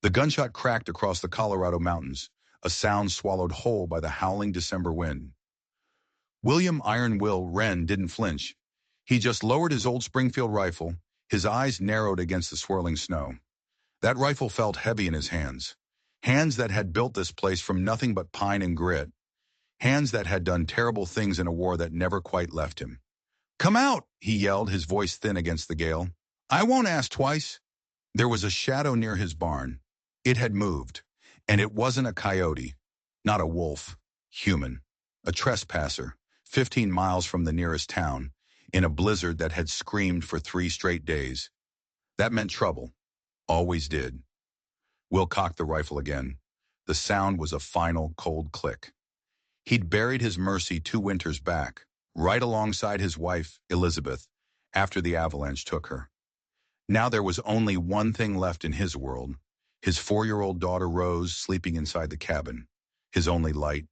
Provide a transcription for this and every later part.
The gunshot cracked across the Colorado mountains, a sound swallowed whole by the howling December wind. William Iron Will Wren didn't flinch. He just lowered his old Springfield rifle, his eyes narrowed against the swirling snow. That rifle felt heavy in his hands. Hands that had built this place from nothing but pine and grit. Hands that had done terrible things in a war that never quite left him. "Come out!" he yelled, his voice thin against the gale. "I won't ask twice." There was a shadow near his barn. It had moved, and it wasn't a coyote, not a wolf, human, a trespasser, 15 miles from the nearest town, in a blizzard that had screamed for 3 straight days. That meant trouble. Always did. Will cocked the rifle again. The sound was a final, cold click. He'd buried his Mercy 2 winters back, right alongside his wife, Elizabeth, after the avalanche took her. Now there was only one thing left in his world, his 4-year-old daughter Rose sleeping inside the cabin, his only light.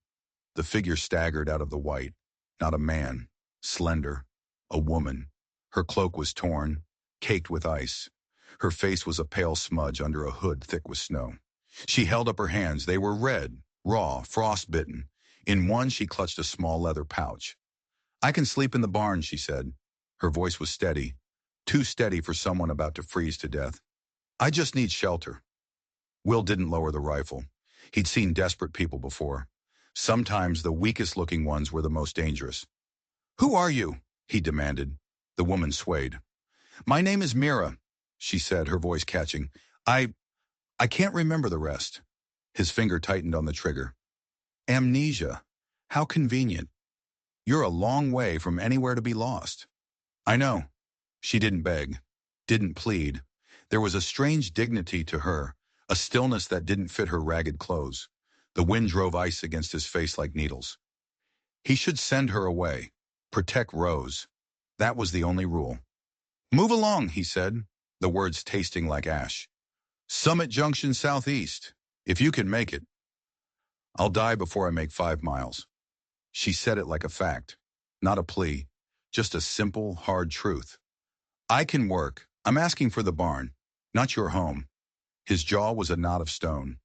The figure staggered out of the white. Not a man, slender, a woman. Her cloak was torn, caked with ice. Her face was a pale smudge under a hood thick with snow. She held up her hands. They were red, raw, frostbitten. In one she clutched a small leather pouch. "I can sleep in the barn," she said. Her voice was steady, too steady for someone about to freeze to death. "I just need shelter." Will didn't lower the rifle. He'd seen desperate people before. Sometimes the weakest-looking ones were the most dangerous. "Who are you?" he demanded. The woman swayed. "My name is Mira," she said, her voice catching. I can't remember the rest." His finger tightened on the trigger. "Amnesia. How convenient. You're a long way from anywhere to be lost." "I know." She didn't beg, didn't plead. There was a strange dignity to her, a stillness that didn't fit her ragged clothes. The wind drove ice against his face like needles. He should send her away. Protect Rose. That was the only rule. "Move along," he said, the words tasting like ash. "Summit Junction southeast, if you can make it." "I'll die before I make 5 miles." She said it like a fact, not a plea, just a simple, hard truth. "I can work. I'm asking for the barn, not your home." His jaw was a knot of stone.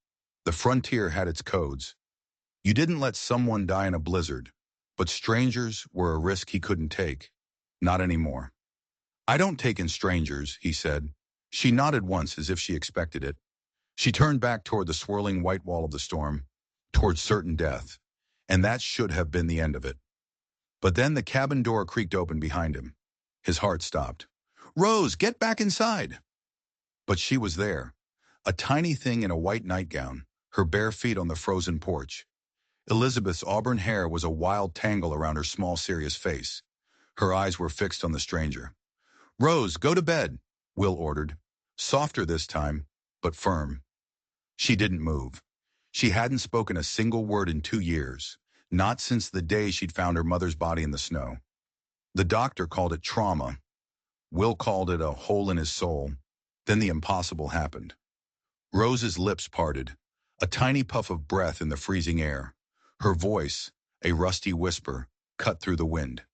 The frontier had its codes. You didn't let someone die in a blizzard, but strangers were a risk he couldn't take. Not anymore. "I don't take in strangers," he said. She nodded once as if she expected it. She turned back toward the swirling white wall of the storm, toward certain death, and that should have been the end of it. But then the cabin door creaked open behind him. His heart stopped. "Rose, get back inside!" But she was there, a tiny thing in a white nightgown, her bare feet on the frozen porch. Elizabeth's auburn hair was a wild tangle around her small, serious face. Her eyes were fixed on the stranger. "Rose, go to bed," Will ordered. Softer this time, but firm. She didn't move. She hadn't spoken a single word in 2 years, not since the day she'd found her mother's body in the snow. The doctor called it trauma. Will called it a hole in his soul. Then the impossible happened. Rose's lips parted, a tiny puff of breath in the freezing air. Her voice, a rusty whisper, cut through the wind.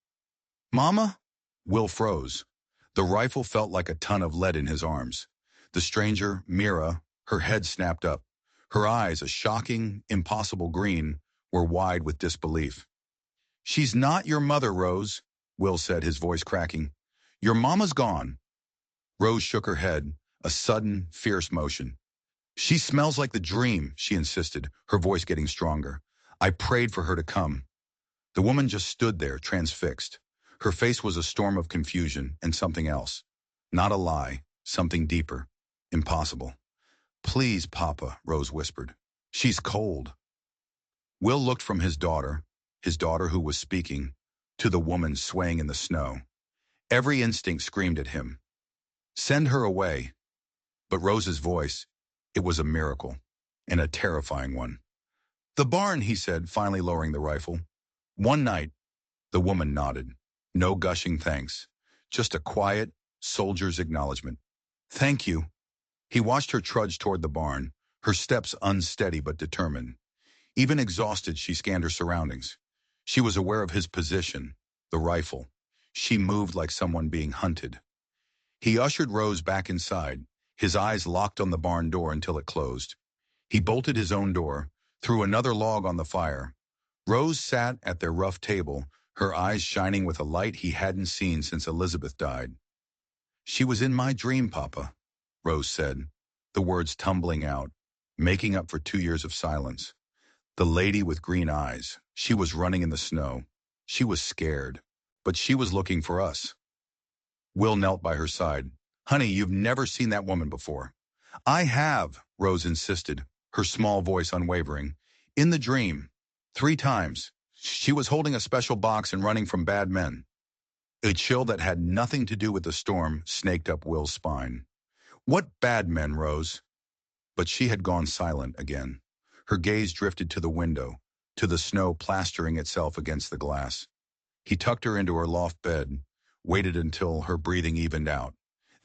"Mama?" Will froze. The rifle felt like a ton of lead in his arms. The stranger, Mira, her head snapped up. Her eyes, a shocking, impossible green, were wide with disbelief. "She's not your mother, Rose," Will said, his voice cracking. "Your mama's gone." Rose shook her head, a sudden, fierce motion. "She smells like the dream," she insisted, her voice getting stronger. "I prayed for her to come." The woman just stood there, transfixed. Her face was a storm of confusion and something else. Not a lie, something deeper. Impossible. "Please, Papa," Rose whispered. "She's cold." Will looked from his daughter who was speaking, to the woman swaying in the snow. Every instinct screamed at him. Send her away. But Rose's voice, it was a miracle, and a terrifying one. "The barn," he said, finally lowering the rifle. "One night." The woman nodded. No gushing thanks. Just a quiet, soldier's acknowledgement. "Thank you." He watched her trudge toward the barn, her steps unsteady but determined. Even exhausted, she scanned her surroundings. She was aware of his position, the rifle. She moved like someone being hunted. He ushered Rose back inside, His eyes locked on the barn door until it closed. He bolted his own door, threw another log on the fire. Rose sat at their rough table, her eyes shining with a light he hadn't seen since Elizabeth died. "She was in my dream, Papa," Rose said, the words tumbling out, making up for 2 years of silence. The lady with green eyes. She was running in the snow. She was scared, but she was looking for us. Will knelt by her side. "Honey, you've never seen that woman before." "I have," Rose insisted, her small voice unwavering. "In the dream. 3 times. She was holding a special box and running from bad men." A chill that had nothing to do with the storm snaked up Will's spine. "What bad men, Rose?" But she had gone silent again. Her gaze drifted to the window, to the snow plastering itself against the glass. He tucked her into her loft bed, waited until her breathing evened out.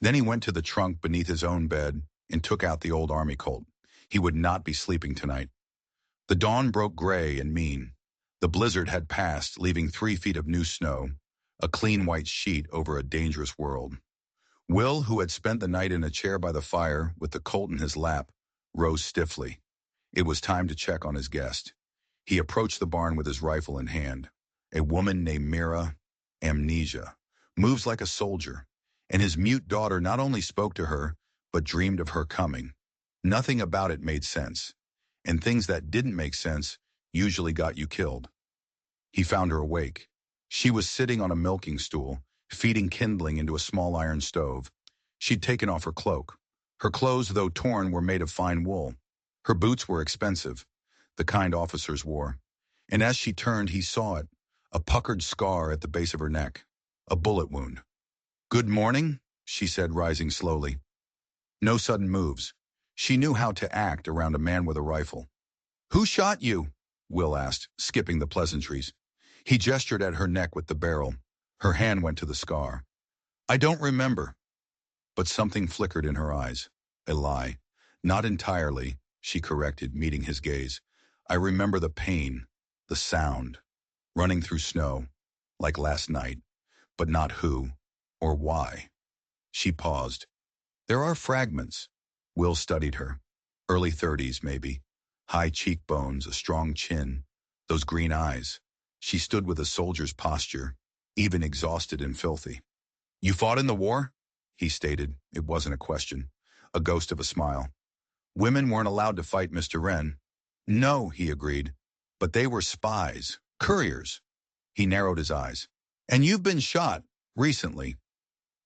Then he went to the trunk beneath his own bed and took out the old army Colt. He would not be sleeping tonight. The dawn broke gray and mean. The blizzard had passed, leaving 3 feet of new snow, a clean white sheet over a dangerous world. Will, who had spent the night in a chair by the fire with the Colt in his lap, rose stiffly. It was time to check on his guest. He approached the barn with his rifle in hand. A woman named Mira, amnesia, moves like a soldier, and his mute daughter not only spoke to her, but dreamed of her coming. Nothing about it made sense, and things that didn't make sense usually got you killed. He found her awake. She was sitting on a milking stool, feeding kindling into a small iron stove. She'd taken off her cloak. Her clothes, though torn, were made of fine wool. Her boots were expensive, the kind officers wore. And as she turned, he saw it, a puckered scar at the base of her neck, a bullet wound. "Good morning," she said, rising slowly. No sudden moves. She knew how to act around a man with a rifle. "Who shot you?" Will asked, skipping the pleasantries. He gestured at her neck with the barrel. Her hand went to the scar. "I don't remember." But something flickered in her eyes. A lie. "Not entirely," she corrected, meeting his gaze. "I remember the pain, the sound, running through snow, like last night, but not who or why." She paused. "There are fragments." Will studied her. Early 30s, maybe. High cheekbones, a strong chin, those green eyes. She stood with a soldier's posture, even exhausted and filthy. "You fought in the war?" he stated. It wasn't a question. A ghost of a smile. "Women weren't allowed to fight, Mr. Wren." "No," he agreed. "But they were spies, couriers." He narrowed his eyes. "And you've been shot, recently."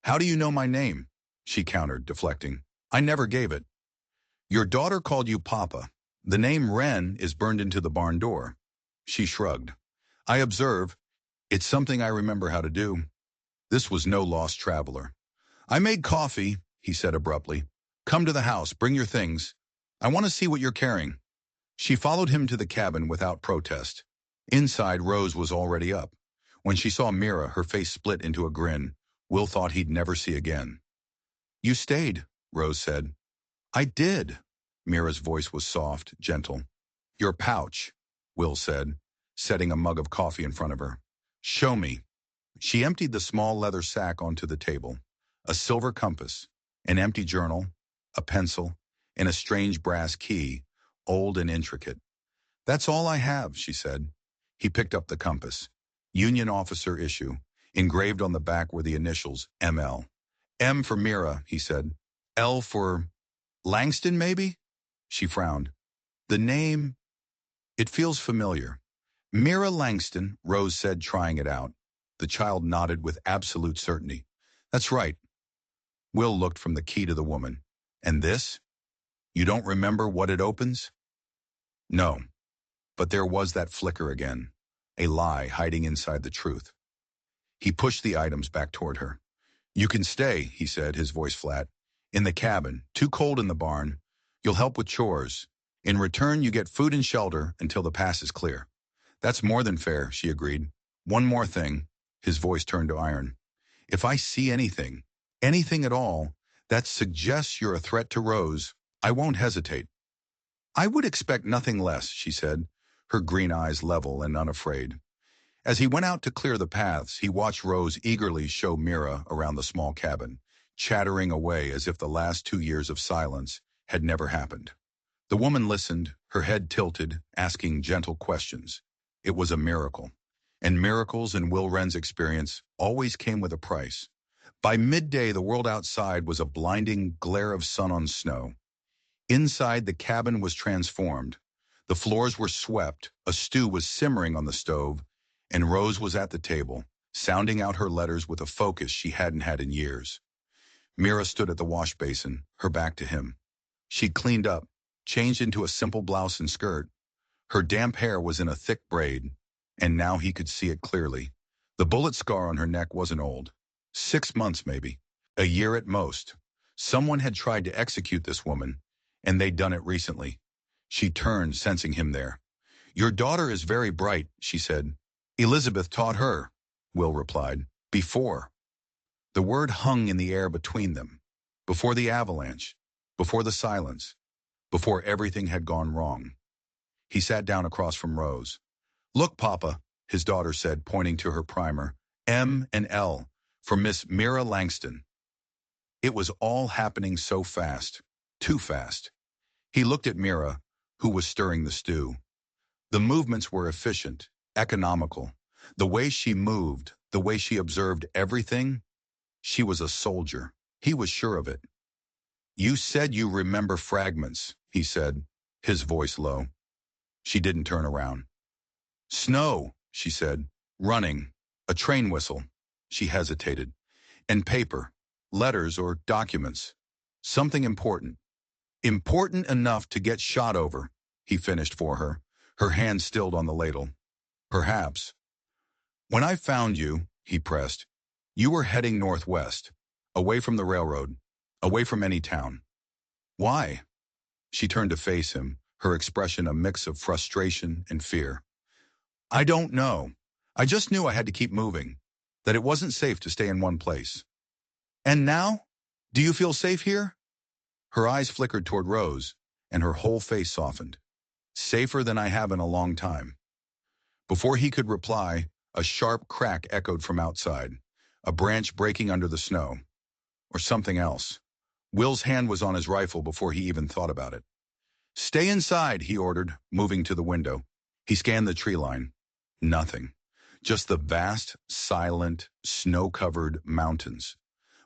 "How do you know my name?" she countered, deflecting. "I never gave it." "Your daughter called you Papa. The name Wren is burned into the barn door." She shrugged. "I observe. It's something I remember how to do." This was no lost traveler. "I made coffee," he said abruptly. "Come to the house, bring your things. I want to see what you're carrying." She followed him to the cabin without protest. Inside, Rose was already up. When she saw Mira, her face split into a grin Will thought he'd never see again. "You stayed," Rose said. "I did." Mira's voice was soft, gentle. "Your pouch," Will said, setting a mug of coffee in front of her. "Show me." She emptied the small leather sack onto the table. A silver compass, an empty journal, a pencil, and a strange brass key, old and intricate. "That's all I have," she said. He picked up the compass. Union officer issue. Engraved on the back were the initials ML. "M for Mira," he said. "L for Langston, maybe?" She frowned. "The name, it feels familiar." "Mira Langston," Rose said, trying it out. The child nodded with absolute certainty. "That's right." Will looked from the key to the woman. "And this? You don't remember what it opens?" "No." But there was that flicker again. A lie hiding inside the truth. He pushed the items back toward her. "You can stay," he said, his voice flat. "In the cabin. Too cold in the barn. You'll help with chores. In return, you get food and shelter until the pass is clear." "That's more than fair," she agreed. "One more thing." His voice turned to iron. "If I see anything, anything at all, that suggests you're a threat to Rose, I won't hesitate." "I would expect nothing less," she said, her green eyes level and unafraid. As he went out to clear the paths, he watched Rose eagerly show Mira around the small cabin. chattering away as if the last 2 years of silence had never happened. The woman listened, her head tilted, asking gentle questions. It was a miracle. And miracles in Will Wren's experience always came with a price. By midday, the world outside was a blinding glare of sun on snow. Inside, the cabin was transformed. The floors were swept, a stew was simmering on the stove, and Rose was at the table, sounding out her letters with a focus she hadn't had in years. Mira stood at the wash basin, her back to him. She'd cleaned up, changed into a simple blouse and skirt. Her damp hair was in a thick braid, and now he could see it clearly. The bullet scar on her neck wasn't old. 6 months, maybe. A year at most. Someone had tried to execute this woman, and they'd done it recently. She turned, sensing him there. "Your daughter is very bright," she said. "Elizabeth taught her," Will replied. "Before." The word hung in the air between them. Before the avalanche. Before the silence. Before everything had gone wrong. He sat down across from Rose. "Look, Papa," his daughter said, pointing to her primer. "M and L, for Miss Mira Langston." It was all happening so fast. Too fast. He looked at Mira, who was stirring the stew. The movements were efficient, economical. The way she moved, the way she observed everything, she was a soldier. He was sure of it. "You said you remember fragments," he said, his voice low. She didn't turn around. "Snow," she said, "running, a train whistle." She hesitated. "And paper, letters or documents. Something important. Important enough to get shot over," he finished for her, her hand stilled on the ladle. "Perhaps." "When I found you," he pressed, "you were heading northwest, away from the railroad, away from any town. Why?" She turned to face him, her expression a mix of frustration and fear. "I don't know. I just knew I had to keep moving, that it wasn't safe to stay in one place." "And now? Do you feel safe here?" Her eyes flickered toward Rose, and her whole face softened. "Safer than I have in a long time." Before he could reply, a sharp crack echoed from outside, a branch breaking under the snow. Or something else. Will's hand was on his rifle before he even thought about it. "Stay inside," he ordered, moving to the window. He scanned the tree line. Nothing. Just the vast, silent, snow-covered mountains.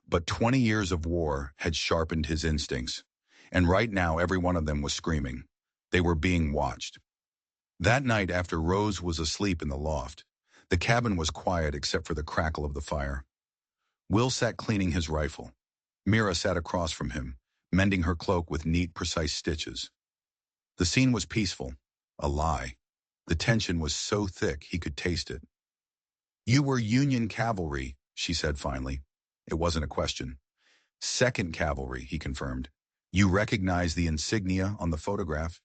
But 20 years of war had sharpened his instincts, and right now every one of them was screaming. They were being watched. That night, after Rose was asleep in the loft, the cabin was quiet except for the crackle of the fire. Will sat cleaning his rifle. Mira sat across from him, mending her cloak with neat, precise stitches. The scene was peaceful, a lie. The tension was so thick he could taste it. "You were Union cavalry," she said finally. It wasn't a question. "Second Cavalry," he confirmed. "You recognize the insignia on the photograph?"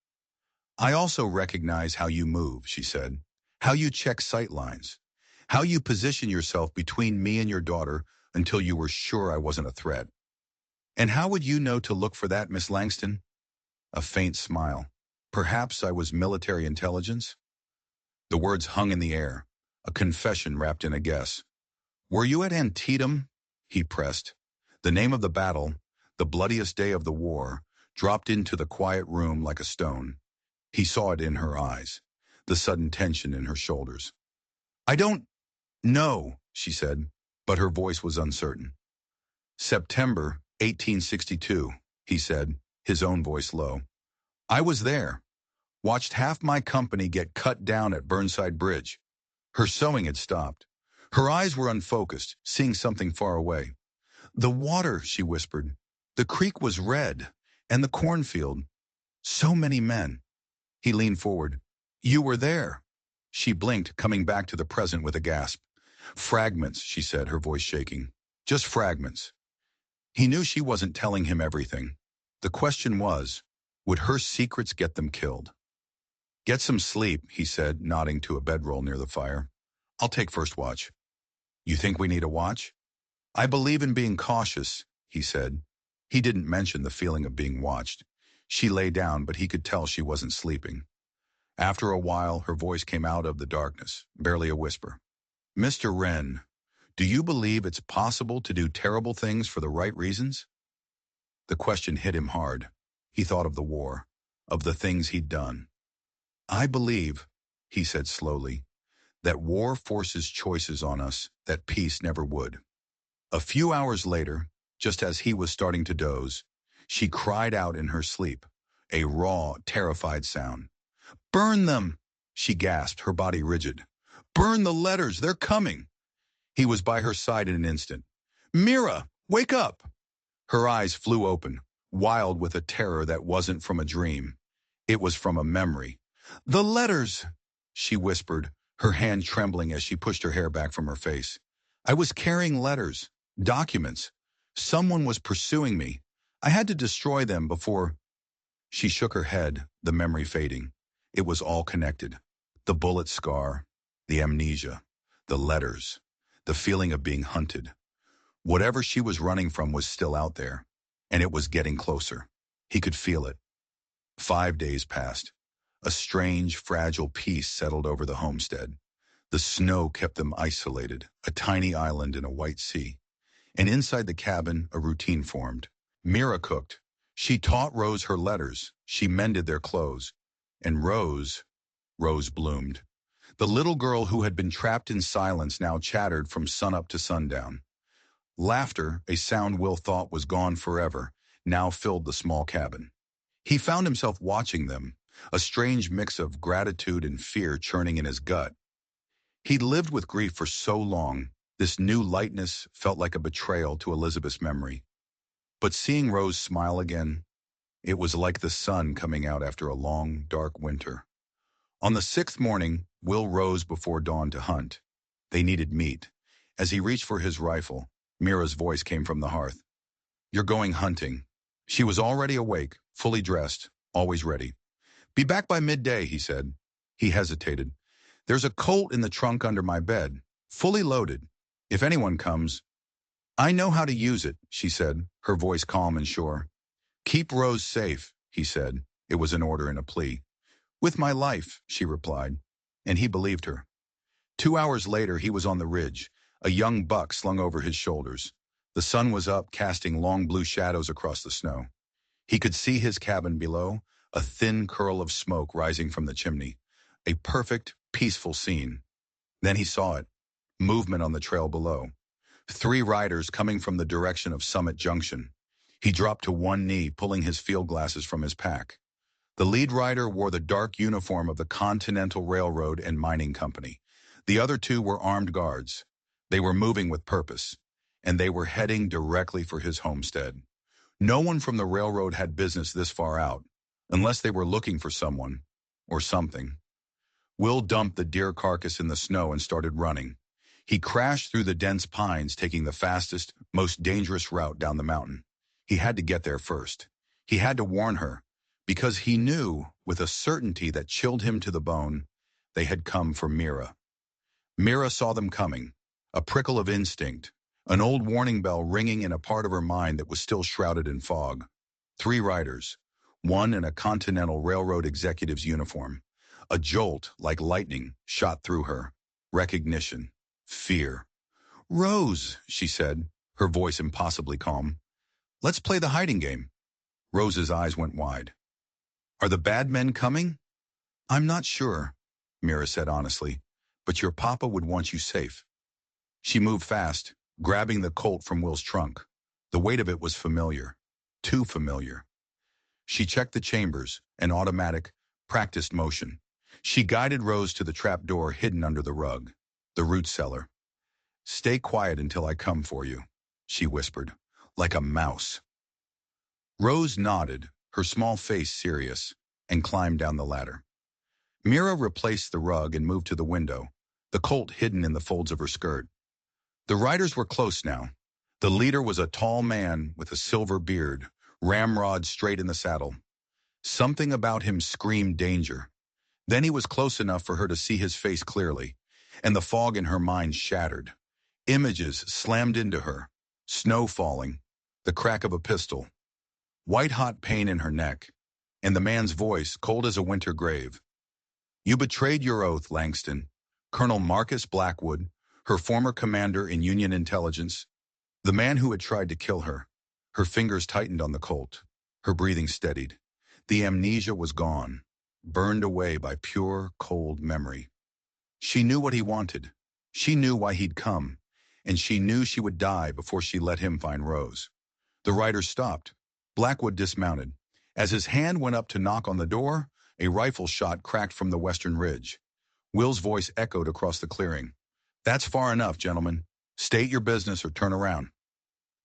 "I also recognize how you move," she said. "How you check sight lines. How you position yourself between me and your daughter until you were sure I wasn't a threat." "And how would you know to look for that, Miss Langston?" A faint smile. "Perhaps I was military intelligence?" The words hung in the air, a confession wrapped in a guess. "Were you at Antietam?" he pressed. The name of the battle, the bloodiest day of the war, dropped into the quiet room like a stone. He saw it in her eyes, the sudden tension in her shoulders. "I don't know," she said, but her voice was uncertain. "September 1862, he said, his own voice low. "I was there. Watched half my company get cut down at Burnside Bridge." Her sewing had stopped. Her eyes were unfocused, seeing something far away. "The water," she whispered. "The creek was red, and the cornfield. So many men." He leaned forward. "You were there." She blinked, coming back to the present with a gasp. "Fragments," she said, her voice shaking. "Just fragments." He knew she wasn't telling him everything. The question was, would her secrets get them killed? "Get some sleep," he said, nodding to a bedroll near the fire. "I'll take first watch." "You think we need a watch?" "I believe in being cautious," he said. He didn't mention the feeling of being watched. She lay down, but he could tell she wasn't sleeping. After a while, her voice came out of the darkness, barely a whisper. "Mr. Wren, Do you believe it's possible to do terrible things for the right reasons? The question hit him hard. He thought of the war, of the things he'd done. I believe, he said slowly, that war forces choices on us that peace never would. A few hours later, just as he was starting to doze, she cried out in her sleep, a raw, terrified sound. Burn them! She gasped, her body rigid. Burn the letters! They're coming! He was by her side in an instant. Mira, wake up! Her eyes flew open, wild with a terror that wasn't from a dream. It was from a memory. The letters, she whispered, her hand trembling as she pushed her hair back from her face. I was carrying letters, documents. Someone was pursuing me. I had to destroy them before... She shook her head, the memory fading. It was all connected. The bullet scar, the amnesia, the letters, the feeling of being hunted. Whatever she was running from was still out there, and it was getting closer. He could feel it. 5 days passed. A strange, fragile peace settled over the homestead. The snow kept them isolated, a tiny island in a white sea. And inside the cabin, a routine formed. Mira cooked. She taught Rose her letters. She mended their clothes. And Rose bloomed. The little girl who had been trapped in silence now chattered from sunup to sundown. Laughter, a sound Will thought was gone forever, now filled the small cabin. He found himself watching them, a strange mix of gratitude and fear churning in his gut. He'd lived with grief for so long, this new lightness felt like a betrayal to Elizabeth's memory. But seeing Rose smile again, it was like the sun coming out after a long, dark winter. On the 6th morning, Will rose before dawn to hunt. They needed meat. As he reached for his rifle, Mira's voice came from the hearth. You're going hunting. She was already awake, fully dressed, always ready. Be back by midday, he said. He hesitated. There's a Colt in the trunk under my bed, fully loaded. If anyone comes... I know how to use it, she said, her voice calm and sure. Keep Rose safe, he said. It was an order and a plea. With my life, she replied, and he believed her. 2 hours later, he was on the ridge, a young buck slung over his shoulders. The sun was up, casting long blue shadows across the snow. He could see his cabin below, a thin curl of smoke rising from the chimney. A perfect, peaceful scene. Then he saw it. Movement on the trail below. 3 riders coming from the direction of Summit Junction. He dropped to one knee, pulling his field glasses from his pack. The lead rider wore the dark uniform of the Continental Railroad and Mining Company. The other 2 were armed guards. They were moving with purpose, and they were heading directly for his homestead. No one from the railroad had business this far out, unless they were looking for someone, or something. Will dumped the deer carcass in the snow and started running. He crashed through the dense pines, taking the fastest, most dangerous route down the mountain. He had to get there first. He had to warn her, because he knew, with a certainty that chilled him to the bone, they had come for Mira. Mira saw them coming, a prickle of instinct, an old warning bell ringing in a part of her mind that was still shrouded in fog. 3 riders, one in a Continental Railroad executive's uniform. A jolt, like lightning, shot through her. Recognition. Fear. Rose, she said, her voice impossibly calm. Let's play the hiding game. Rose's eyes went wide. Are the bad men coming? I'm not sure, Mira said honestly, but your papa would want you safe. She moved fast, grabbing the Colt from Will's trunk. The weight of it was familiar. Too familiar. She checked the chambers, an automatic, practiced motion. She guided Rose to the trap door hidden under the rug, the root cellar. Stay quiet until I come for you, she whispered, like a mouse. Rose nodded, her small face serious, and climbed down the ladder. Mira replaced the rug and moved to the window, the Colt hidden in the folds of her skirt. The riders were close now. The leader was a tall man with a silver beard, ramrod straight in the saddle. Something about him screamed danger. Then he was close enough for her to see his face clearly, and the fog in her mind shattered. Images slammed into her, snow falling, the crack of a pistol, white-hot pain in her neck, and the man's voice cold as a winter grave. You betrayed your oath, Langston. Colonel Marcus Blackwood, her former commander in Union intelligence, the man who had tried to kill her. Her fingers tightened on the Colt. Her breathing steadied. The amnesia was gone, burned away by pure, cold memory. She knew what he wanted. She knew why he'd come, and she knew she would die before she let him find Rose. The rider stopped. Blackwood dismounted. As his hand went up to knock on the door, a rifle shot cracked from the western ridge. Will's voice echoed across the clearing. "That's far enough, gentlemen. State your business or turn around."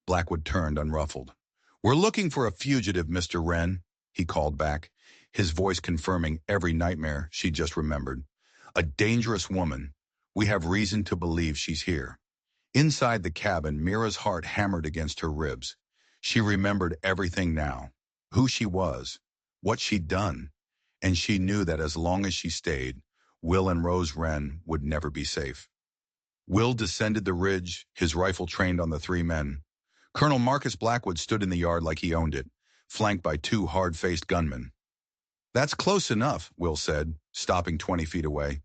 Blackwood turned, unruffled. "We're looking for a fugitive, Mr. Wren," he called back, his voice confirming every nightmare she just remembered. "A dangerous woman. We have reason to believe she's here." Inside the cabin, Mira's heart hammered against her ribs. She remembered everything now. Who she was, what she'd done, and she knew that as long as she stayed, Will and Rose Wren would never be safe. Will descended the ridge, his rifle trained on the three men. Colonel Marcus Blackwood stood in the yard like he owned it, flanked by two hard-faced gunmen. "That's close enough," Will said, stopping 20 feet away.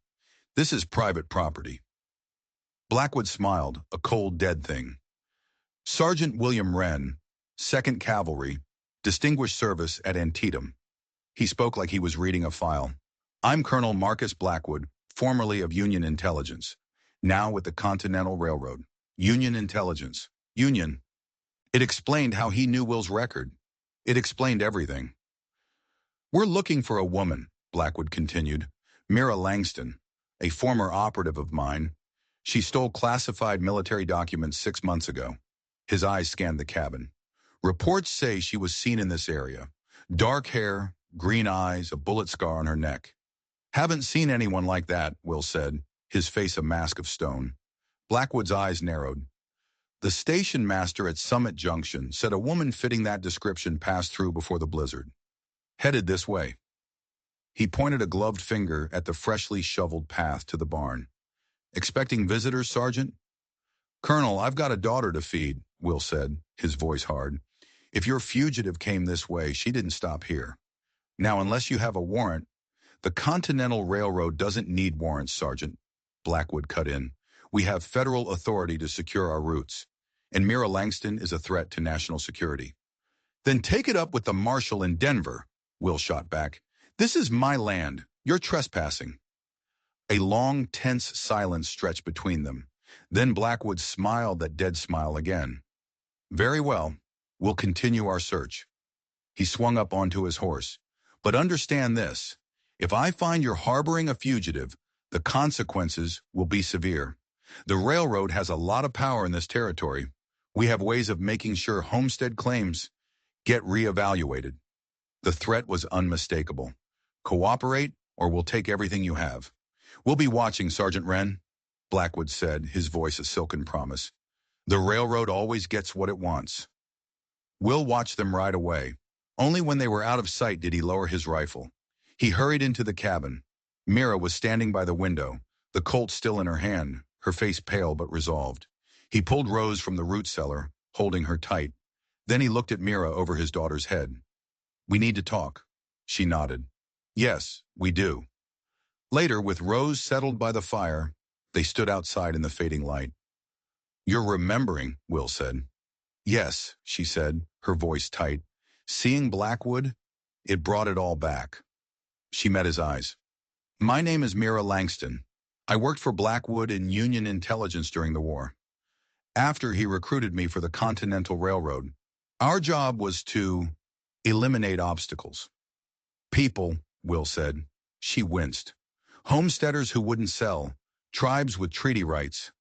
"This is private property." Blackwood smiled, a cold, dead thing. "Sergeant William Wren, 2nd Cavalry, Distinguished Service at Antietam." He spoke like he was reading a file. "I'm Colonel Marcus Blackwood, formerly of Union Intelligence, now with the Continental Railroad." Union Intelligence. Union. It explained how he knew Will's record. It explained everything. "We're looking for a woman," Blackwood continued. "Mira Langston, a former operative of mine. She stole classified military documents 6 months ago." His eyes scanned the cabin. "Reports say she was seen in this area. Dark hair, green eyes, a bullet scar on her neck." "Haven't seen anyone like that," Will said, his face a mask of stone. Blackwood's eyes narrowed. "The station master at Summit Junction said a woman fitting that description passed through before the blizzard. Headed this way." He pointed a gloved finger at the freshly shoveled path to the barn. "Expecting visitors, Sergeant?" "Colonel, I've got a daughter to feed," Will said, his voice hard. "If your fugitive came this way, she didn't stop here. Now, unless you have a warrant—" "The Continental Railroad doesn't need warrants, Sergeant," Blackwood cut in. "We have federal authority to secure our routes, and Mira Langston is a threat to national security." "Then take it up with the marshal in Denver," Will shot back. "This is my land. You're trespassing." A long, tense silence stretched between them. Then Blackwood smiled that dead smile again. "Very well. We'll continue our search." He swung up onto his horse. "But understand this. If I find you're harboring a fugitive, the consequences will be severe. The railroad has a lot of power in this territory. We have ways of making sure homestead claims get reevaluated." The threat was unmistakable. "Cooperate, or we'll take everything you have." "We'll be watching, Sergeant Wren," Blackwood said, his voice a silken promise. "The railroad always gets what it wants." Will watched them ride away. Only when they were out of sight did he lower his rifle. He hurried into the cabin. Mira was standing by the window, the Colt still in her hand, her face pale but resolved. He pulled Rose from the root cellar, holding her tight. Then he looked at Mira over his daughter's head. "We need to talk." She nodded. "Yes, we do." Later, with Rose settled by the fire, they stood outside in the fading light. "You're remembering," Will said. "Yes," she said, her voice tight. Seeing Blackwood, it brought it all back. She met his eyes. "My name is Mira Langston. I worked for Blackwood in Union Intelligence during the war. After he recruited me for the Continental Railroad, our job was to eliminate obstacles." "People," Will said. She winced. "Homesteaders who wouldn't sell, tribes with treaty rights.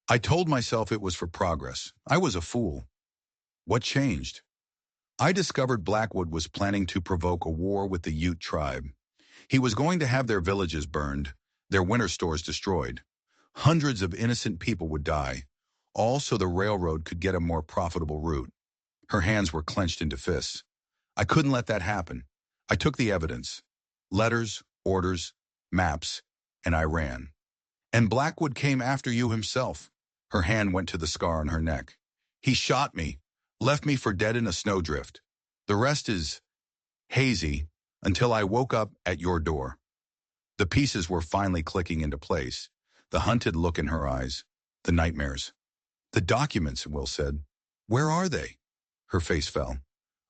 I told myself it was for progress. I was a fool." "What changed?" "I discovered Blackwood was planning to provoke a war with the Ute tribe. He was going to have their villages burned, their winter stores destroyed. Hundreds of innocent people would die, all so the railroad could get a more profitable route." Her hands were clenched into fists. "I couldn't let that happen. I took the evidence. Letters, orders, maps, and I ran. And Blackwood came after you himself." Her hand went to the scar on her neck. "He shot me, left me for dead in a snowdrift. The rest is hazy until I woke up at your door." The pieces were finally clicking into place, the hunted look in her eyes. The nightmares. The documents, Will said. Where are they? Her face fell.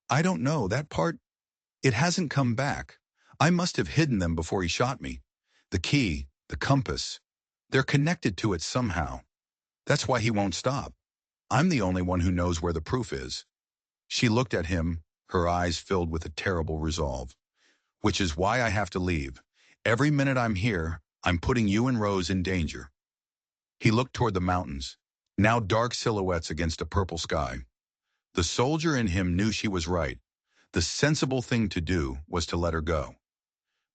I don't know, that part. It hasn't come back. I must have hidden them before he shot me. The key, the compass. They're connected to it somehow. That's why he won't stop. I'm the only one who knows where the proof is. She looked at him, her eyes filled with a terrible resolve. Which is why I have to leave. Every minute I'm here, I'm putting you and Rose in danger. He looked toward the mountains, now dark silhouettes against a purple sky. The soldier in him knew she was right. The sensible thing to do was to let her go.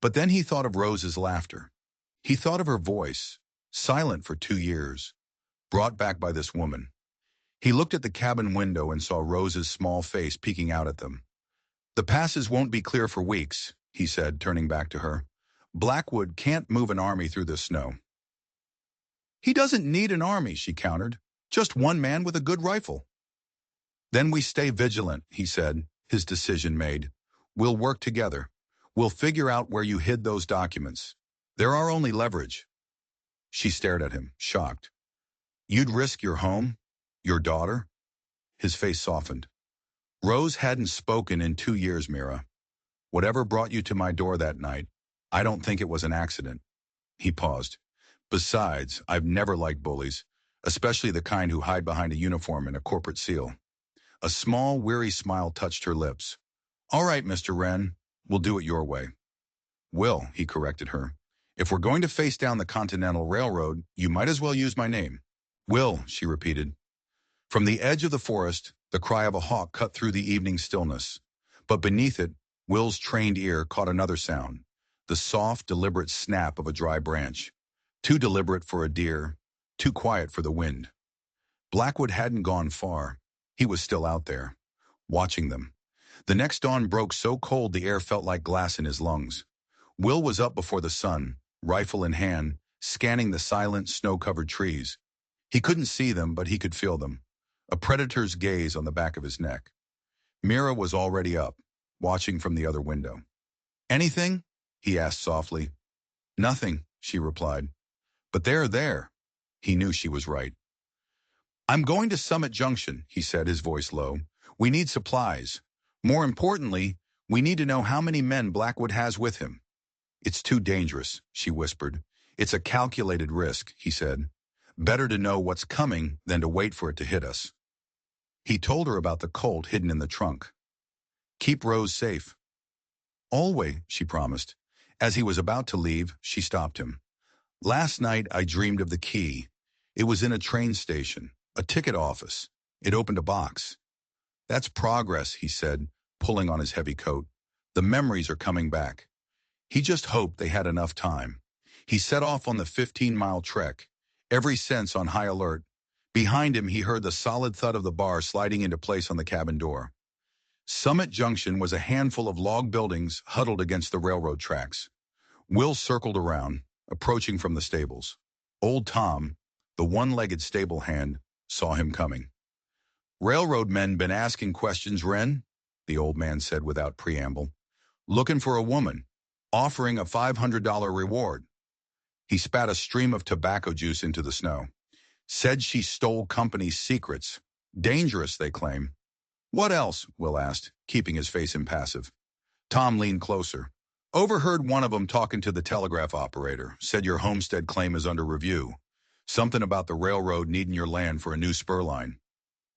But then he thought of Rose's laughter. He thought of her voice, silent for 2 years, brought back by this woman. He looked at the cabin window and saw Rose's small face peeking out at them. The passes won't be clear for weeks, he said, turning back to her. Blackwood can't move an army through this snow. He doesn't need an army, she countered. Just one man with a good rifle. Then we stay vigilant, he said, his decision made. We'll work together. We'll figure out where you hid those documents. They're our only leverage. She stared at him, shocked. You'd risk your home? Your daughter? His face softened. Rose hadn't spoken in 2 years, Mira. Whatever brought you to my door that night, I don't think it was an accident. He paused. Besides, I've never liked bullies, especially the kind who hide behind a uniform and a corporate seal. A small, weary smile touched her lips. All right, Mr. Wren, we'll do it your way. Will, he corrected her. If we're going to face down the Continental Railroad, you might as well use my name. Will, she repeated. From the edge of the forest, the cry of a hawk cut through the evening stillness. But beneath it, Will's trained ear caught another sound, the soft, deliberate snap of a dry branch. Too deliberate for a deer, too quiet for the wind. Blackwood hadn't gone far. He was still out there, watching them. The next dawn broke so cold the air felt like glass in his lungs. Will was up before the sun, rifle in hand, scanning the silent, snow-covered trees. He couldn't see them, but he could feel them. A predator's gaze on the back of his neck. Mira was already up, watching from the other window. Anything? He asked softly. Nothing, she replied. But they're there. He knew she was right. I'm going to Summit Junction, he said, his voice low. We need supplies. More importantly, we need to know how many men Blackwood has with him. It's too dangerous, she whispered. It's a calculated risk, he said. Better to know what's coming than to wait for it to hit us. He told her about the Colt hidden in the trunk. Keep Rose safe. Always, she promised. As he was about to leave, she stopped him. Last night I dreamed of the key. It was in a train station, a ticket office. It opened a box. That's progress, he said, pulling on his heavy coat. The memories are coming back. He just hoped they had enough time. He set off on the 15-mile trek, every sense on high alert. Behind him, he heard the solid thud of the bar sliding into place on the cabin door. Summit Junction was a handful of log buildings huddled against the railroad tracks. Will circled around, approaching from the stables. Old Tom, the one-legged stable hand, saw him coming. Railroad men been asking questions, Wren, the old man said without preamble. Looking for a woman, offering a $500 reward. He spat a stream of tobacco juice into the snow. Said she stole company's secrets. Dangerous, they claim. What else? Will asked, keeping his face impassive. Tom leaned closer. Overheard one of them talking to the telegraph operator. Said your homestead claim is under review. Something about the railroad needing your land for a new spur line.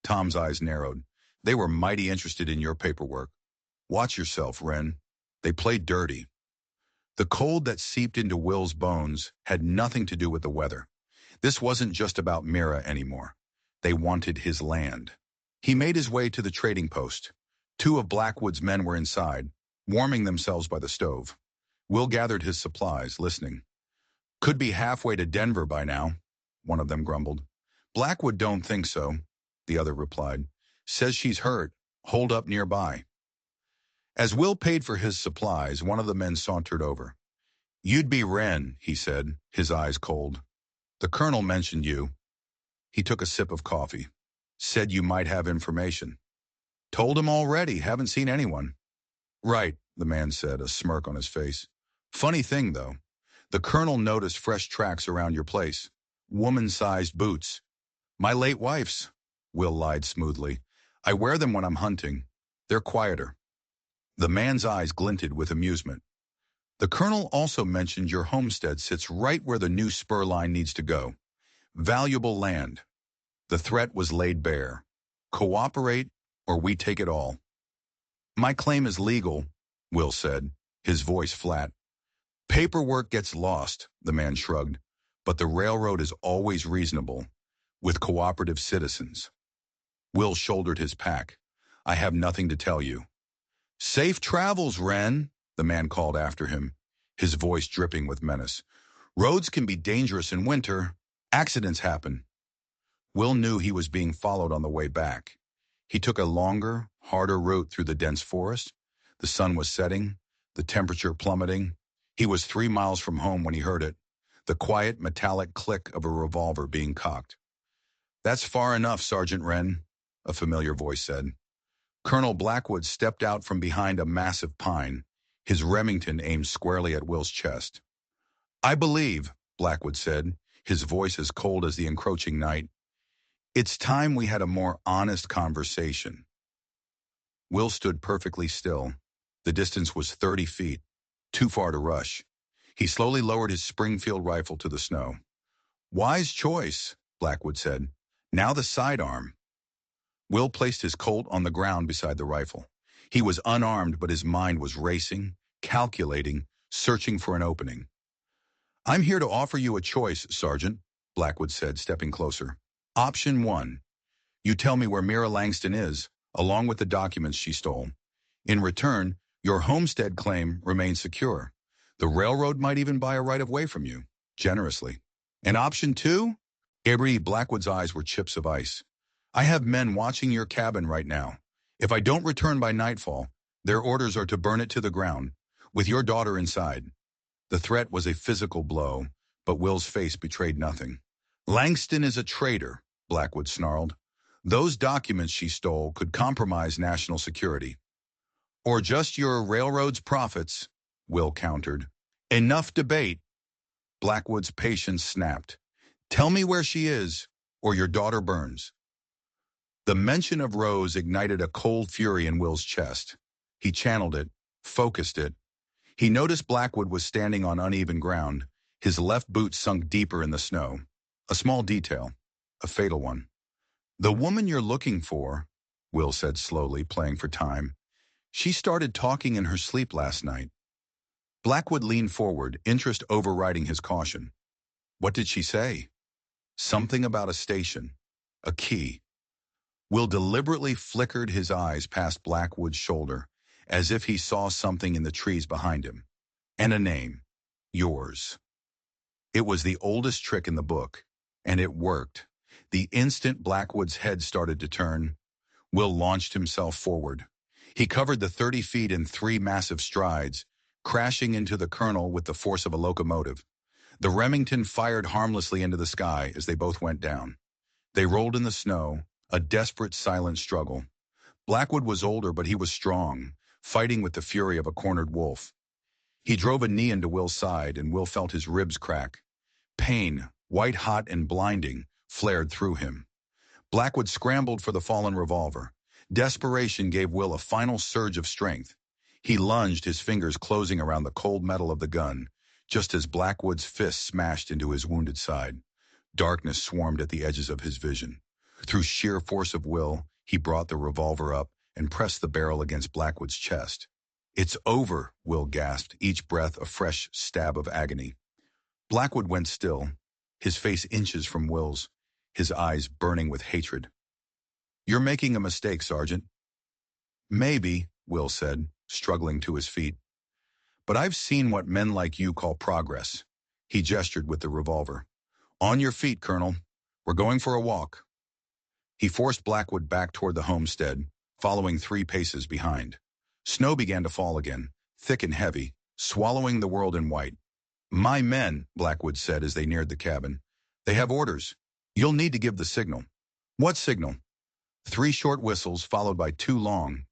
Tom's eyes narrowed. They were mighty interested in your paperwork. Watch yourself, Wren. They played dirty. The cold that seeped into Will's bones had nothing to do with the weather. This wasn't just about Mira anymore. They wanted his land. He made his way to the trading post. 2 of Blackwood's men were inside, warming themselves by the stove. Will gathered his supplies, listening. Could be halfway to Denver by now, one of them grumbled. Blackwood don't think so, the other replied. Says she's hurt, holed up nearby. As Will paid for his supplies, one of the men sauntered over. You'd be Wren, he said, his eyes cold. The colonel mentioned you. He took a sip of coffee. Said you might have information. Told him already, haven't seen anyone. Right, the man said, a smirk on his face. Funny thing, though. The colonel noticed fresh tracks around your place. Woman-sized boots. My late wife's, Will lied smoothly. I wear them when I'm hunting. They're quieter. The man's eyes glinted with amusement. The colonel also mentioned your homestead sits right where the new spur line needs to go. Valuable land. The threat was laid bare. Cooperate, or we take it all. My claim is legal, Will said, his voice flat. Paperwork gets lost, the man shrugged, but the railroad is always reasonable, with cooperative citizens. Will shouldered his pack. I have nothing to tell you. Safe travels, Wren, the man called after him, his voice dripping with menace. Roads can be dangerous in winter. Accidents happen. Will knew he was being followed on the way back. He took a longer, harder route through the dense forest. The sun was setting, the temperature plummeting. He was 3 miles from home when he heard it, the quiet, metallic click of a revolver being cocked. That's far enough, Sergeant Wren, a familiar voice said. Colonel Blackwood stepped out from behind a massive pine, his Remington aimed squarely at Will's chest. I believe, Blackwood said, his voice as cold as the encroaching night, it's time we had a more honest conversation. Will stood perfectly still. The distance was 30 feet, too far to rush. He slowly lowered his Springfield rifle to the snow. Wise choice, Blackwood said. Now the sidearm. Will placed his Colt on the ground beside the rifle. He was unarmed, but his mind was racing, calculating, searching for an opening. I'm here to offer you a choice, Sergeant, Blackwood said, stepping closer. Option 1. You tell me where Mira Langston is, along with the documents she stole. In return, your homestead claim remains secure. The railroad might even buy a right-of-way from you, generously. And option 2? Blackwood's eyes were chips of ice. I have men watching your cabin right now. If I don't return by nightfall, their orders are to burn it to the ground, with your daughter inside. The threat was a physical blow, but Will's face betrayed nothing. Langston is a traitor, Blackwood snarled. Those documents she stole could compromise national security. Or just your railroad's profits, Will countered. Enough debate. Blackwood's patience snapped. Tell me where she is, or your daughter burns. The mention of Rose ignited a cold fury in Will's chest. He channeled it, focused it. He noticed Blackwood was standing on uneven ground, his left boot sunk deeper in the snow. A small detail, a fatal one. The woman you're looking for, Will said slowly, playing for time. She started talking in her sleep last night. Blackwood leaned forward, interest overriding his caution. What did she say? Something about a station, a key. Will deliberately flickered his eyes past Blackwood's shoulder, as if he saw something in the trees behind him. And a name. Yours. It was the oldest trick in the book, and it worked. The instant Blackwood's head started to turn, Will launched himself forward. He covered the 30 feet in 3 massive strides, crashing into the colonel with the force of a locomotive. The Remington fired harmlessly into the sky as they both went down. They rolled in the snow, a desperate, silent struggle. Blackwood was older, but he was strong, fighting with the fury of a cornered wolf. He drove a knee into Will's side, and Will felt his ribs crack. Pain, white-hot and blinding, flared through him. Blackwood scrambled for the fallen revolver. Desperation gave Will a final surge of strength. He lunged, his fingers closing around the cold metal of the gun, just as Blackwood's fist smashed into his wounded side. Darkness swarmed at the edges of his vision. Through sheer force of will, he brought the revolver up and pressed the barrel against Blackwood's chest. It's over, Will gasped, each breath a fresh stab of agony. Blackwood went still, his face inches from Will's, his eyes burning with hatred. You're making a mistake, Sergeant. Maybe, Will said, struggling to his feet. But I've seen what men like you call progress. He gestured with the revolver. On your feet, Colonel. We're going for a walk. He forced Blackwood back toward the homestead, following 3 paces behind. Snow began to fall again, thick and heavy, swallowing the world in white. My men, Blackwood said as they neared the cabin. They have orders. You'll need to give the signal. What signal? 3 short whistles followed by 2 long.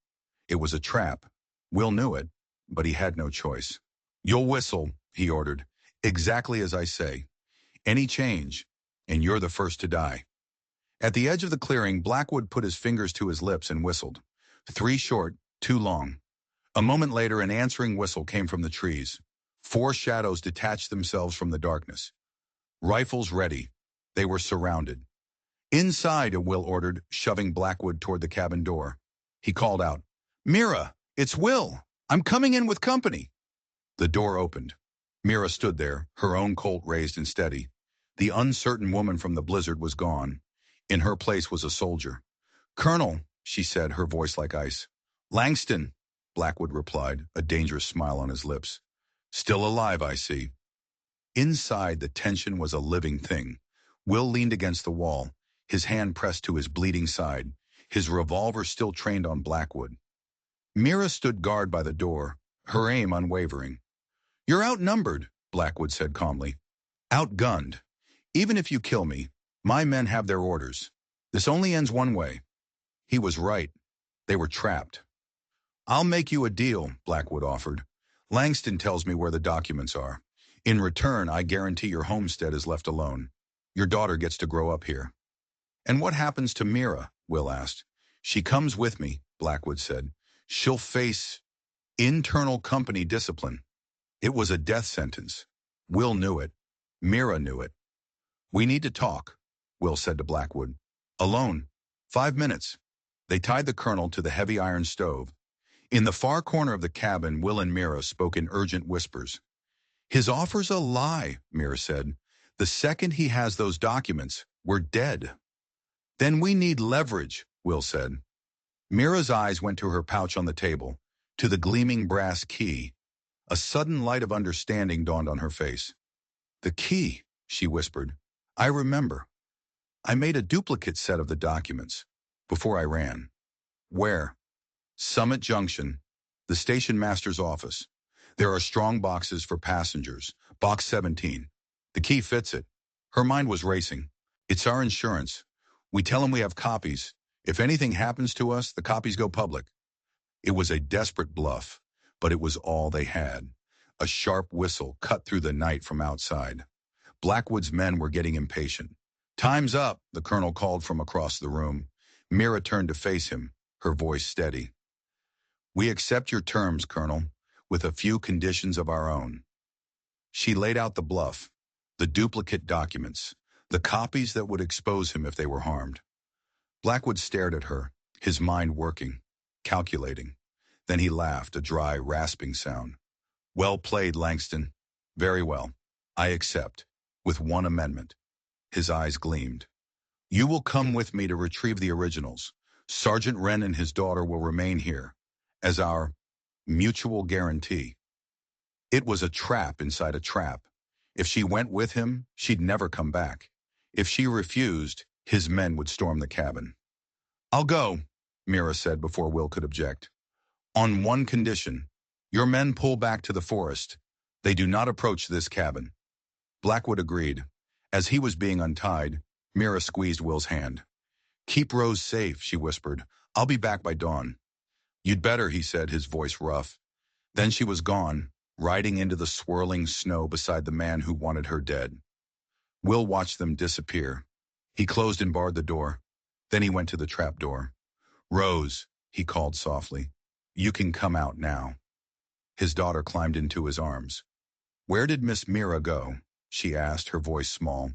It was a trap. Will knew it, but he had no choice. You'll whistle, he ordered, exactly as I say. Any change, and you're the first to die. At the edge of the clearing, Blackwood put his fingers to his lips and whistled. 3 short, 2 long. A moment later, an answering whistle came from the trees. 4 shadows detached themselves from the darkness. Rifles ready. They were surrounded. Inside, Will ordered, shoving Blackwood toward the cabin door. He called out, "Mira, it's Will. I'm coming in with company." The door opened. Mira stood there, her own Colt raised and steady. The uncertain woman from the blizzard was gone. In her place was a soldier. "Colonel," she said, her voice like ice. "Langston," Blackwood replied, a dangerous smile on his lips. "Still alive, I see." Inside, the tension was a living thing. Will leaned against the wall, his hand pressed to his bleeding side, his revolver still trained on Blackwood. Mira stood guard by the door, her aim unwavering. "You're outnumbered," Blackwood said calmly. "Outgunned. Even if you kill me, my men have their orders. This only ends one way." He was right. They were trapped. "I'll make you a deal," Blackwood offered. "Langston tells me where the documents are. In return, I guarantee your homestead is left alone. Your daughter gets to grow up here." "And what happens to Mira?" Will asked. "She comes with me," Blackwood said. "She'll face internal company discipline." It was a death sentence. Will knew it. Mira knew it. "We need to talk," Will said to Blackwood. "Alone. 5 minutes." They tied the colonel to the heavy iron stove. In the far corner of the cabin, Will and Mira spoke in urgent whispers. "His offer's a lie," Mira said. "The second he has those documents, we're dead." "Then we need leverage," Will said. Mira's eyes went to her pouch on the table, to the gleaming brass key. A sudden light of understanding dawned on her face. "The key," she whispered. "I remember. I made a duplicate set of the documents before I ran." "Where?" "Summit Junction, the station master's office. There are strong boxes for passengers. Box 17. The key fits it." Her mind was racing. "It's our insurance. We tell them we have copies. If anything happens to us, the copies go public." It was a desperate bluff, but it was all they had. A sharp whistle cut through the night from outside. Blackwood's men were getting impatient. "Time's up," the colonel called from across the room. Mira turned to face him, her voice steady. "We accept your terms, Colonel, with a few conditions of our own." She laid out the bluff, the duplicate documents, the copies that would expose him if they were harmed. Blackwood stared at her, his mind working, calculating. Then he laughed, a dry, rasping sound. "Well played, Langston. Very well. I accept, with one amendment." His eyes gleamed. "You will come with me to retrieve the originals. Sergeant Wren and his daughter will remain here, as our mutual guarantee." It was a trap inside a trap. If she went with him, she'd never come back. If she refused, his men would storm the cabin. "I'll go," Mira said before Will could object. "On one condition. Your men pull back to the forest. They do not approach this cabin." Blackwood agreed. As he was being untied, Mira squeezed Will's hand. "Keep Rose safe," she whispered. "I'll be back by dawn." "You'd better," he said, his voice rough. Then she was gone, riding into the swirling snow beside the man who wanted her dead. Will watched them disappear. He closed and barred the door. Then he went to the trap door. "Rose," he called softly. "You can come out now." His daughter climbed into his arms. "Where did Miss Mira go?" she asked, her voice small.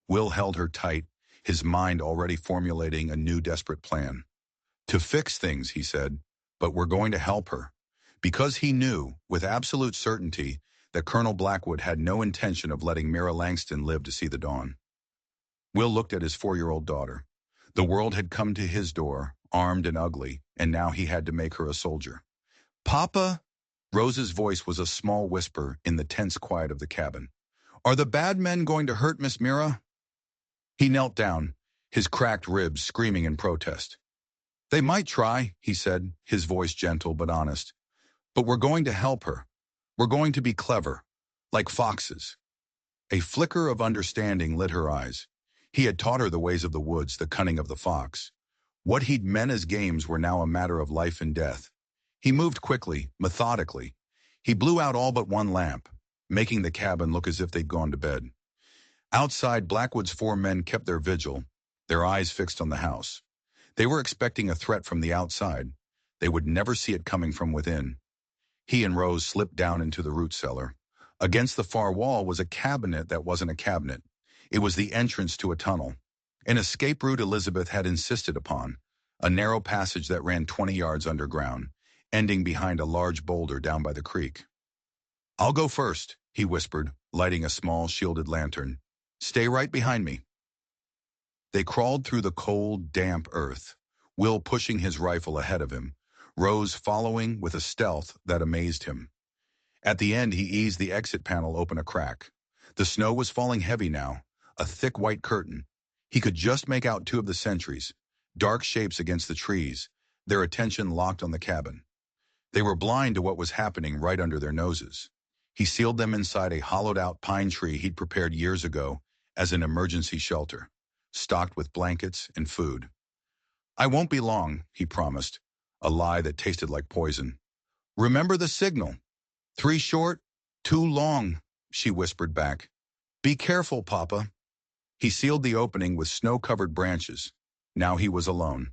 Will held her tight, his mind already formulating a new desperate plan. "To fix things," he said, "but we're going to help her." Because he knew, with absolute certainty, that Colonel Blackwood had no intention of letting Mira Langston live to see the dawn. Will looked at his 4-year-old daughter. The world had come to his door, armed and ugly, and now he had to make her a soldier. "Papa?" Rose's voice was a small whisper in the tense quiet of the cabin. "Are the bad men going to hurt Miss Mira?" He knelt down, his cracked ribs screaming in protest. "They might try," he said, his voice gentle but honest. "But we're going to help her. We're going to be clever, like foxes." A flicker of understanding lit her eyes. He had taught her the ways of the woods, the cunning of the fox. What he'd meant as games were now a matter of life and death. He moved quickly, methodically. He blew out all but one lamp, making the cabin look as if they'd gone to bed. Outside, Blackwood's 4 men kept their vigil, their eyes fixed on the house. They were expecting a threat from the outside. They would never see it coming from within. He and Rose slipped down into the root cellar. Against the far wall was a cabinet that wasn't a cabinet. It was the entrance to a tunnel. An escape route Elizabeth had insisted upon, a narrow passage that ran 20 yards underground, ending behind a large boulder down by the creek. "I'll go first," he whispered, lighting a small shielded lantern. "Stay right behind me." They crawled through the cold, damp earth, Will pushing his rifle ahead of him, Rose following with a stealth that amazed him. At the end, he eased the exit panel open a crack. The snow was falling heavy now, a thick white curtain. He could just make out two of the sentries, dark shapes against the trees, their attention locked on the cabin. They were blind to what was happening right under their noses. He sealed them inside a hollowed-out pine tree he'd prepared years ago as an emergency shelter, stocked with blankets and food. "I won't be long," he promised, a lie that tasted like poison. "Remember the signal. 3 short, 2 long," she whispered back. "Be careful, Papa." He sealed the opening with snow-covered branches. Now he was alone.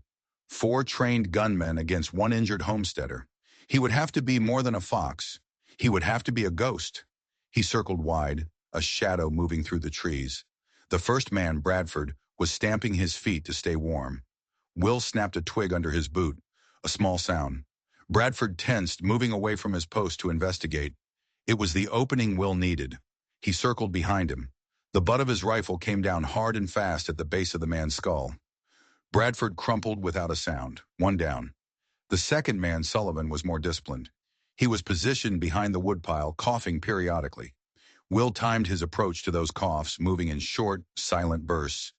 4 trained gunmen against 1 injured homesteader. He would have to be more than a fox. He would have to be a ghost. He circled wide, a shadow moving through the trees. The first man, Bradford, was stamping his feet to stay warm. Will snapped a twig under his boot, a small sound. Bradford tensed, moving away from his post to investigate. It was the opening Will needed. He circled behind him. The butt of his rifle came down hard and fast at the base of the man's skull. Bradford crumpled without a sound, 1 down. The second man, Sullivan, was more disciplined. He was positioned behind the woodpile, coughing periodically. Will timed his approach to those coughs, moving in short, silent bursts.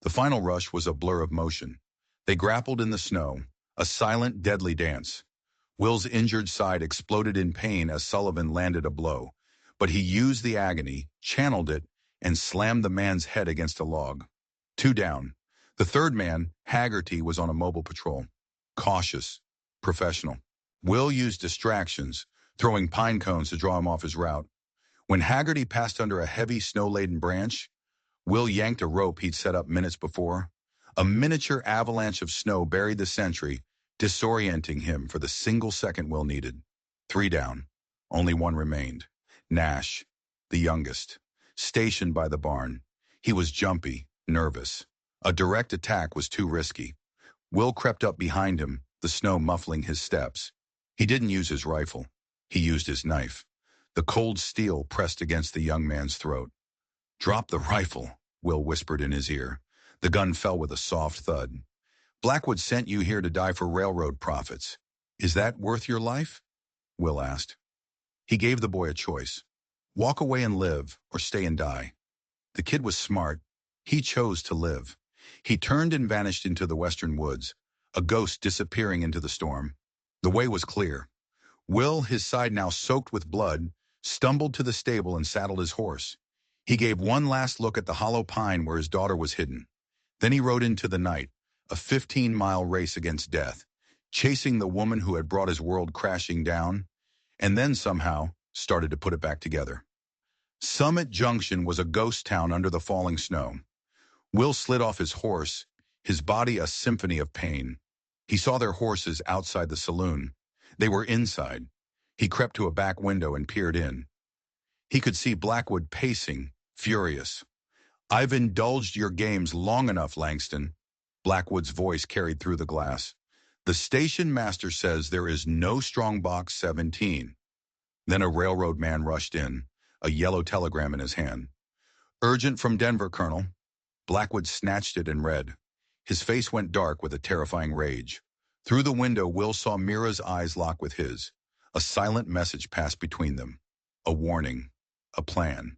The final rush was a blur of motion. They grappled in the snow, a silent, deadly dance. Will's injured side exploded in pain as Sullivan landed a blow, but he used the agony, channeled it, and slammed the man's head against a log. 2 down. The third man, Haggerty, was on a mobile patrol. Cautious, professional. Will used distractions, throwing pine cones to draw him off his route. When Haggerty passed under a heavy snow-laden branch, Will yanked a rope he'd set up minutes before. A miniature avalanche of snow buried the sentry, disorienting him for the single second Will needed. 3 down. Only 1 remained. Nash, the youngest, stationed by the barn. He was jumpy, nervous. A direct attack was too risky. Will crept up behind him, the snow muffling his steps. He didn't use his rifle. He used his knife. The cold steel pressed against the young man's throat. "Drop the rifle," Will whispered in his ear. The gun fell with a soft thud. "Blackwood sent you here to die for railroad profits. Is that worth your life?" Will asked. He gave the boy a choice. Walk away and live, or stay and die. The kid was smart. He chose to live. He turned and vanished into the western woods, a ghost disappearing into the storm. The way was clear. Will, his side now soaked with blood, stumbled to the stable and saddled his horse. He gave one last look at the hollow pine where his daughter was hidden. Then he rode into the night, a 15-mile race against death, chasing the woman who had brought his world crashing down, and then somehow started to put it back together. Summit Junction was a ghost town under the falling snow. Will slid off his horse, his body a symphony of pain. He saw their horses outside the saloon. They were inside. He crept to a back window and peered in. He could see Blackwood pacing, furious. "I've indulged your games long enough, Langston." Blackwood's voice carried through the glass. "The station master says there is no strongbox 17. Then a railroad man rushed in, a yellow telegram in his hand. "Urgent from Denver, Colonel." Blackwood snatched it and read. His face went dark with a terrifying rage. Through the window, Will saw Mira's eyes lock with his. A silent message passed between them. A warning. A plan.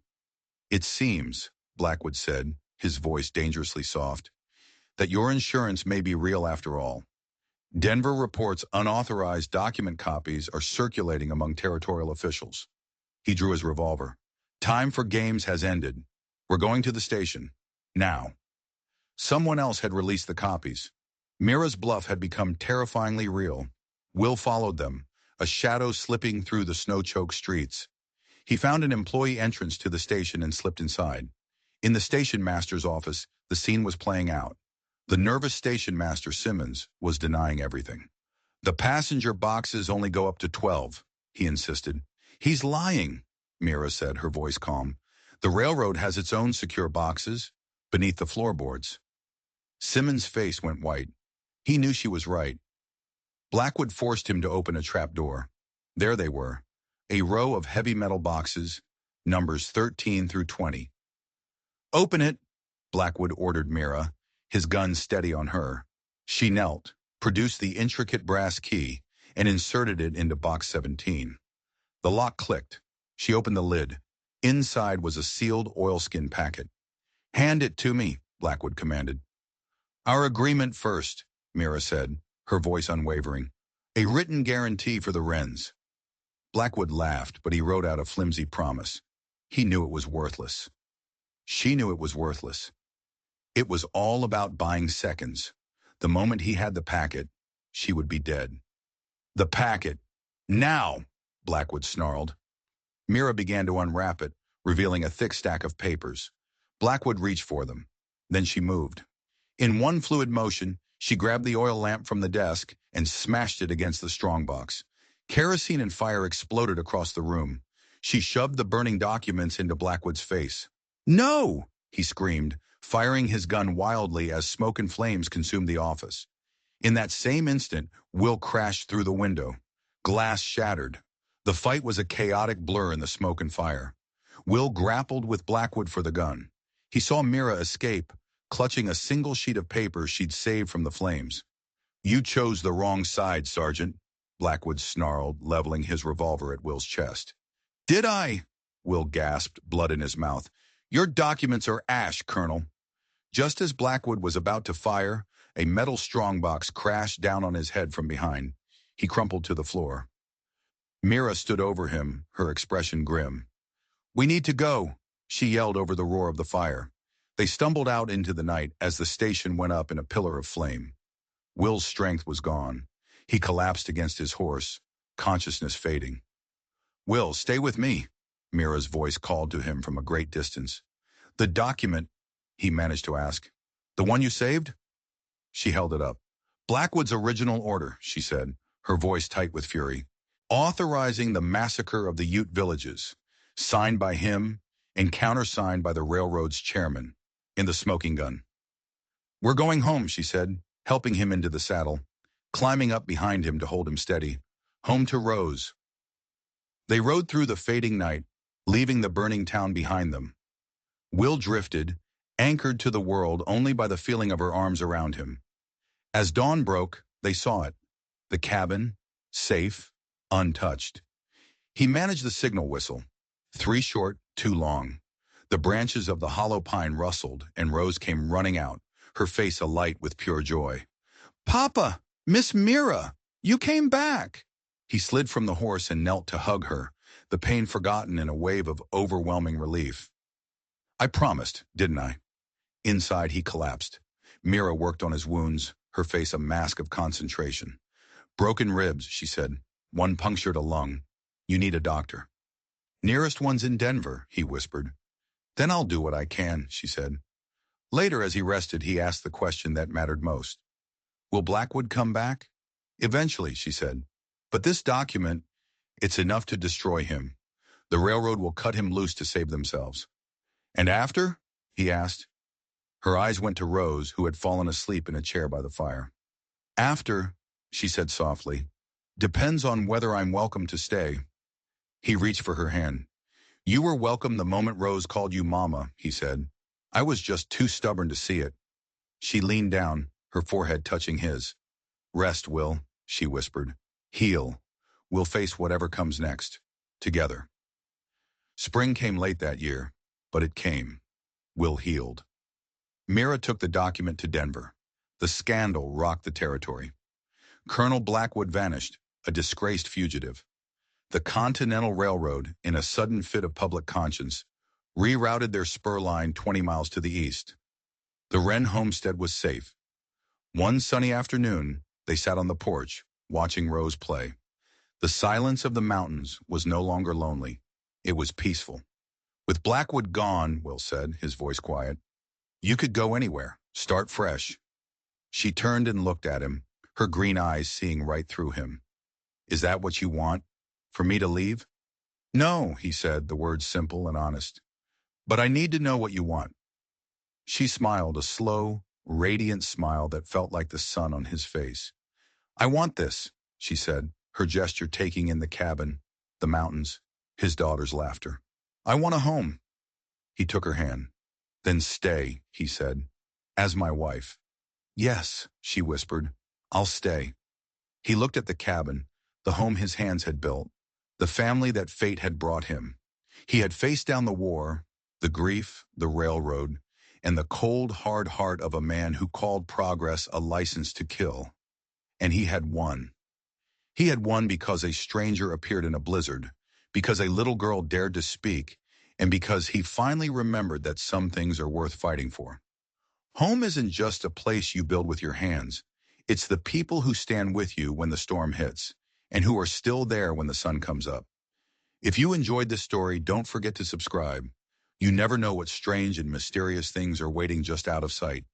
"It seems," Blackwood said, his voice dangerously soft, "that your insurance may be real after all. Denver reports unauthorized document copies are circulating among territorial officials." He drew his revolver. "Time for games has ended. We're going to the station. Now." Someone else had released the copies. Mira's bluff had become terrifyingly real. Will followed them, a shadow slipping through the snow-choked streets. He found an employee entrance to the station and slipped inside. In the station master's office, the scene was playing out. The nervous station master Simmons was denying everything. The passenger boxes only go up to 12, he insisted. He's lying, Mira said, her voice calm. The railroad has its own secure boxes, beneath the floorboards. Simmons' face went white. He knew she was right. Blackwood forced him to open a trapdoor. There they were, a row of heavy metal boxes, numbers 13 through 20. Open it, Blackwood ordered Mira, his gun steady on her. She knelt, produced the intricate brass key, and inserted it into box 17. The lock clicked. She opened the lid. Inside was a sealed oilskin packet. Hand it to me, Blackwood commanded. Our agreement first, Mira said, her voice unwavering. A written guarantee for the Wrens. Blackwood laughed, but he wrote out a flimsy promise. He knew it was worthless. She knew it was worthless. It was all about buying seconds. The moment he had the packet, she would be dead. The packet. Now, Blackwood snarled. Mira began to unwrap it, revealing a thick stack of papers. Blackwood reached for them. Then she moved. In one fluid motion, she grabbed the oil lamp from the desk and smashed it against the strongbox. Kerosene and fire exploded across the room. She shoved the burning documents into Blackwood's face. No! He screamed, firing his gun wildly as smoke and flames consumed the office. In that same instant, Will crashed through the window. Glass shattered. The fight was a chaotic blur in the smoke and fire. Will grappled with Blackwood for the gun. He saw Mira escape, clutching a single sheet of paper she'd saved from the flames. You chose the wrong side, Sergeant, Blackwood snarled, leveling his revolver at Will's chest. Did I? Will gasped, blood in his mouth. Your documents are ash, Colonel. Just as Blackwood was about to fire, a metal strongbox crashed down on his head from behind. He crumpled to the floor. Mira stood over him, her expression grim. We need to go, she yelled over the roar of the fire. They stumbled out into the night as the station went up in a pillar of flame. Will's strength was gone. He collapsed against his horse, consciousness fading. Will, stay with me, Mira's voice called to him from a great distance. The document, he managed to ask. The one you saved? She held it up. Blackwood's original order, she said, her voice tight with fury, authorizing the massacre of the Ute villages, signed by him and countersigned by the railroad's chairman, in the smoking gun. We're going home, she said, helping him into the saddle, climbing up behind him to hold him steady. Home to Rose. They rode through the fading night, leaving the burning town behind them. Will drifted, anchored to the world only by the feeling of her arms around him. As dawn broke, they saw it. The cabin, safe, untouched. He managed the signal whistle. 3 short, 2 long. The branches of the hollow pine rustled, and Rose came running out, her face alight with pure joy. Papa! Miss Mira! You came back! He slid from the horse and knelt to hug her, the pain forgotten in a wave of overwhelming relief. I promised, didn't I? Inside, he collapsed. Mira worked on his wounds, her face a mask of concentration. Broken ribs, she said. One punctured a lung. You need a doctor. Nearest one's in Denver, he whispered. Then I'll do what I can, she said. Later, as he rested, he asked the question that mattered most. Will Blackwood come back? Eventually, she said. But this document, it's enough to destroy him. The railroad will cut him loose to save themselves. And after? He asked. Her eyes went to Rose, who had fallen asleep in a chair by the fire. After, she said softly, depends on whether I'm welcome to stay. He reached for her hand. You were welcome the moment Rose called you Mama, he said. I was just too stubborn to see it. She leaned down, her forehead touching his. Rest, Will, she whispered. Heal. We'll face whatever comes next. Together. Spring came late that year, but it came. Will healed. Mira took the document to Denver. The scandal rocked the territory. Colonel Blackwood vanished, a disgraced fugitive. The Continental Railroad, in a sudden fit of public conscience, rerouted their spur line 20 miles to the east. The Wren homestead was safe. One sunny afternoon, they sat on the porch, watching Rose play. The silence of the mountains was no longer lonely. It was peaceful. With Blackwood gone, Will said, his voice quiet, you could go anywhere, start fresh. She turned and looked at him, her green eyes seeing right through him. Is that what you want? For me to leave? No, he said, the words simple and honest. But I need to know what you want. She smiled, a slow, radiant smile that felt like the sun on his face. I want this, she said, her gesture taking in the cabin, the mountains, his daughter's laughter. I want a home. He took her hand. Then stay, he said, as my wife. Yes, she whispered. I'll stay. He looked at the cabin, the home his hands had built, the family that fate had brought him. He had faced down the war, the grief, the railroad, and the cold, hard heart of a man who called progress a license to kill. And he had won. He had won because a stranger appeared in a blizzard, because a little girl dared to speak, and because he finally remembered that some things are worth fighting for. Home isn't just a place you build with your hands. It's the people who stand with you when the storm hits, and who are still there when the sun comes up. If you enjoyed this story, don't forget to subscribe. You never know what strange and mysterious things are waiting just out of sight.